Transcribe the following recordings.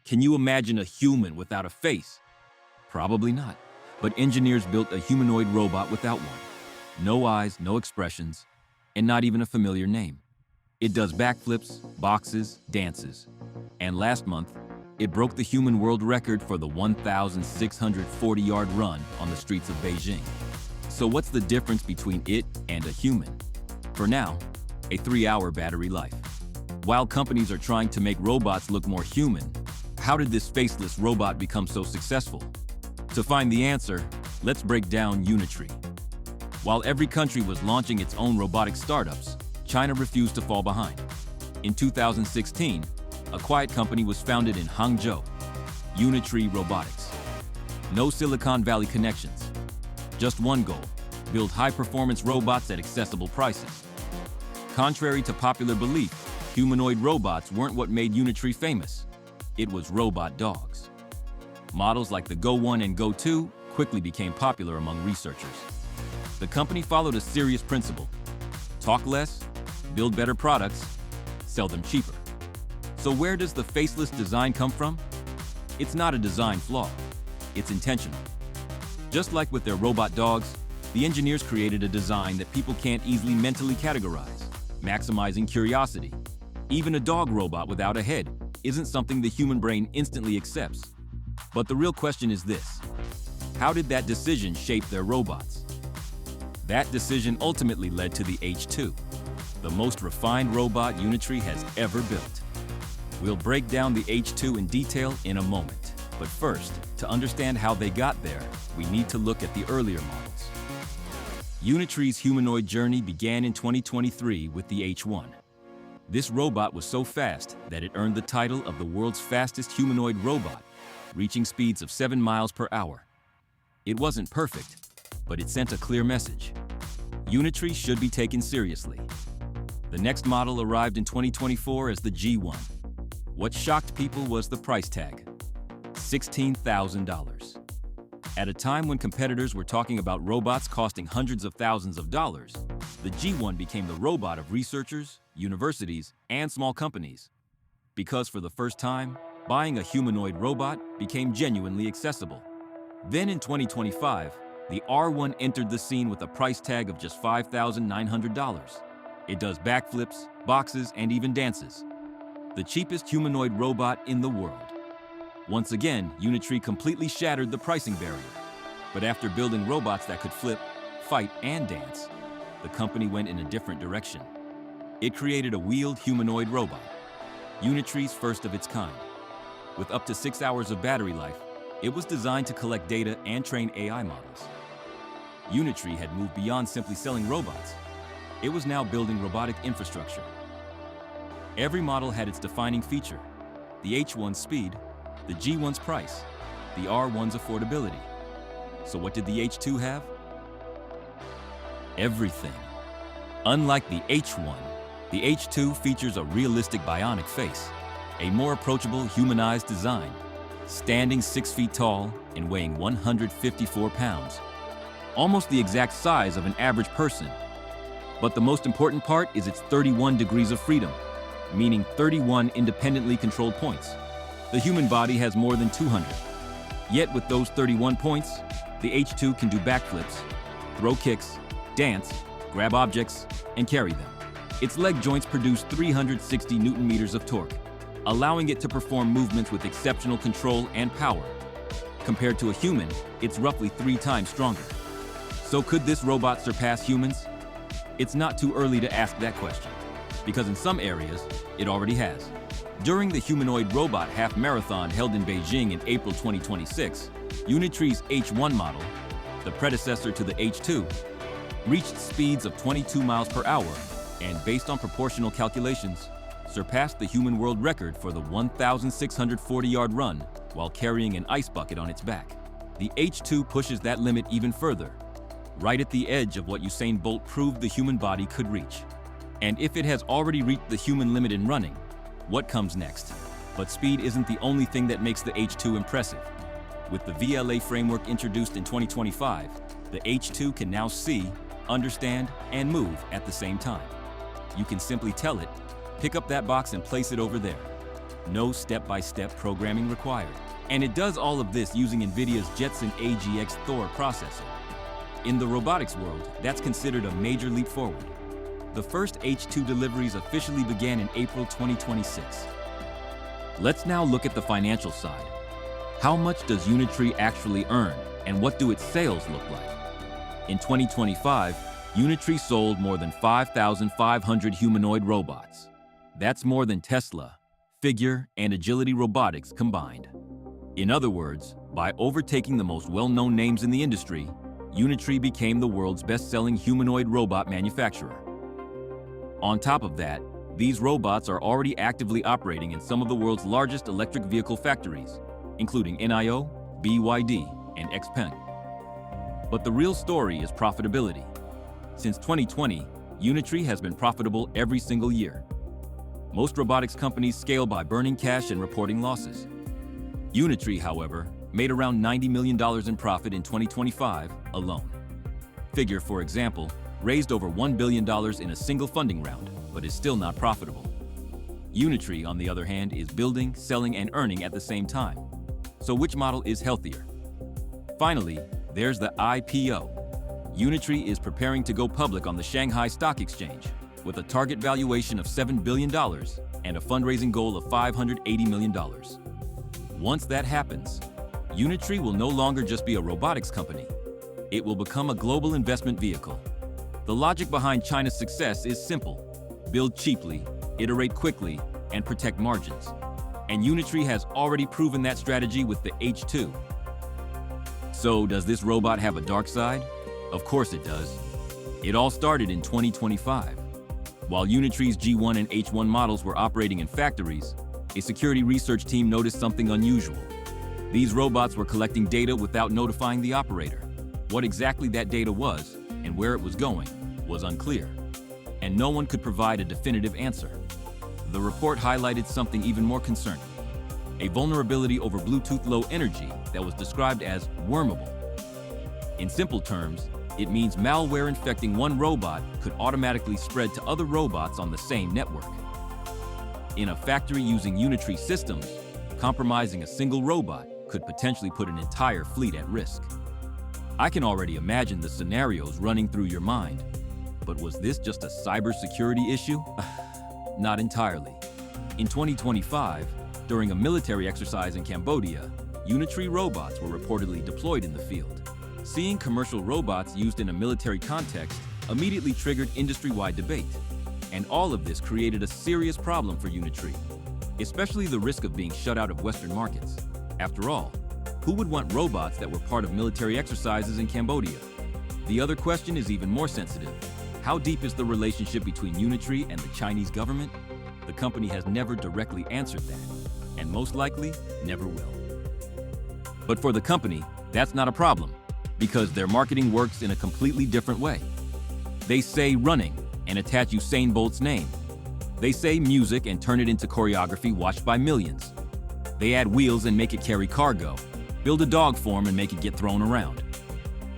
Can you imagine a human without a face? Probably not. But engineers built a humanoid robot without one. No eyes, no expressions, and not even a familiar name. It does backflips, boxes, dances. And last month, it broke the human world record for the 1,640-yard run on the streets of Beijing. So what's the difference between it and a human? For now, a 3-hour battery life. While companies are trying to make robots look more human, how did this faceless robot become so successful? To find the answer, let's break down Unitree. While every country was launching its own robotic startups, China refused to fall behind. In 2016, a quiet company was founded in Hangzhou, Unitree Robotics. No Silicon Valley connections. Just one goal: build high-performance robots at accessible prices. Contrary to popular belief, humanoid robots weren't what made Unitree famous. It was robot dogs. Models like the Go 1 and Go 2 quickly became popular among researchers. The company followed a serious principle: talk less, build better products, sell them cheaper. So where does the faceless design come from? It's not a design flaw. It's intentional. Just like with their robot dogs, the engineers created a design that people can't easily mentally categorize, maximizing curiosity. Even a dog robot without a head isn't something the human brain instantly accepts. But the real question is this: how did that decision shape their robots? That decision ultimately led to the H2, the most refined robot Unitree has ever built. We'll break down the H2 in detail in a moment. But first, to understand how they got there, we need to look at the earlier models. Unitree's humanoid journey began in 2023 with the H1. This robot was so fast that it earned the title of the world's fastest humanoid robot, reaching speeds of 7 miles per hour. It wasn't perfect, but it sent a clear message. Unitree should be taken seriously. The next model arrived in 2024 as the G1. What shocked people was the price tag: $16,000. At a time when competitors were talking about robots costing hundreds of thousands of dollars, the G1 became the robot of researchers, universities, and small companies. Because for the first time, buying a humanoid robot became genuinely accessible. Then in 2025, the R1 entered the scene with a price tag of just $5,900. It does backflips, boxes, and even dances. The cheapest humanoid robot in the world. Once again, Unitree completely shattered the pricing barrier. But after building robots that could flip, fight, and dance, the company went in a different direction. It created a wheeled humanoid robot, Unitree's first of its kind. With up to 6 hours of battery life, it was designed to collect data and train AI models. Unitree had moved beyond simply selling robots. It was now building robotic infrastructure. Every model had its defining feature: the H1's speed, the G1's price, the R1's affordability. So what did the H2 have? Everything. Unlike the H1, the H2 features a realistic bionic face, a more approachable humanized design, standing 6 feet tall and weighing 154 pounds, almost the exact size of an average person. But the most important part is its 31 degrees of freedom, meaning 31 independently controlled points. The human body has more than 200. Yet with those 31 points, the H2 can do backflips, throw kicks, dance, grab objects, and carry them. Its leg joints produce 360 Newton meters of torque, allowing it to perform movements with exceptional control and power. Compared to a human, it's roughly 3 times stronger. So could this robot surpass humans? It's not too early to ask that question, because in some areas, it already has. During the Humanoid Robot Half Marathon held in Beijing in April 2026, Unitree's H1 model, the predecessor to the H2, reached speeds of 22 miles per hour and, based on proportional calculations, surpassed the human world record for the 1,640-yard run while carrying an ice bucket on its back. The H2 pushes that limit even further, right at the edge of what Usain Bolt proved the human body could reach. And if it has already reached the human limit in running, what comes next? But speed isn't the only thing that makes the H2 impressive. With the VLA framework introduced in 2025, the H2 can now see, understand, and move at the same time. You can simply tell it, pick up that box and place it over there. No step-by-step programming required. And it does all of this using NVIDIA's Jetson AGX Thor processor. In the robotics world, that's considered a major leap forward. The first H2 deliveries officially began in April 2026. Let's now look at the financial side. How much does Unitree actually earn, and what do its sales look like? In 2025, Unitree sold more than 5,500 humanoid robots. That's more than Tesla, Figure, and Agility Robotics combined. In other words, by overtaking the most well-known names in the industry, Unitree became the world's best-selling humanoid robot manufacturer. On top of that, these robots are already actively operating in some of the world's largest electric vehicle factories, including NIO, BYD, and XPeng. But the real story is profitability. Since 2020, Unitree has been profitable every single year. Most robotics companies scale by burning cash and reporting losses. Unitree, however, made around $90 million in profit in 2025 alone. Figure, for example, raised over $1 billion in a single funding round, but is still not profitable. Unitree, on the other hand, is building, selling, and earning at the same time. So which model is healthier? Finally, there's the IPO. Unitree is preparing to go public on the Shanghai Stock Exchange with a target valuation of $7 billion and a fundraising goal of $580 million. Once that happens, Unitree will no longer just be a robotics company. It will become a global investment vehicle. The logic behind China's success is simple. Build cheaply, iterate quickly, and protect margins. And Unitree has already proven that strategy with the H2. So, does this robot have a dark side? Of course it does. It all started in 2025. While Unitree's G1 and H1 models were operating in factories, a security research team noticed something unusual. These robots were collecting data without notifying the operator. What exactly that data was and where it was going was unclear, and no one could provide a definitive answer. The report highlighted something even more concerning: a vulnerability over Bluetooth Low Energy that was described as wormable. In simple terms, it means malware infecting one robot could automatically spread to other robots on the same network. In a factory using Unitree systems, compromising a single robot could potentially put an entire fleet at risk. I can already imagine the scenarios running through your mind. But was this just a cybersecurity issue? Not entirely. In 2025, during a military exercise in Cambodia, Unitree robots were reportedly deployed in the field. Seeing commercial robots used in a military context immediately triggered industry-wide debate. And all of this created a serious problem for Unitree, especially the risk of being shut out of Western markets. After all, who would want robots that were part of military exercises in Cambodia? The other question is even more sensitive. How deep is the relationship between Unitree and the Chinese government? The company has never directly answered that, and most likely never will. But for the company, that's not a problem, because their marketing works in a completely different way. They say running and attach Usain Bolt's name. They say music and turn it into choreography watched by millions. They add wheels and make it carry cargo, build a dog form and make it get thrown around.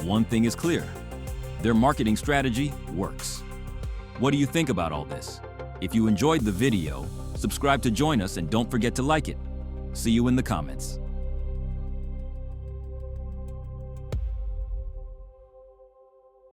One thing is clear: their marketing strategy works. What do you think about all this? If you enjoyed the video, subscribe to join us and don't forget to like it. See you in the comments.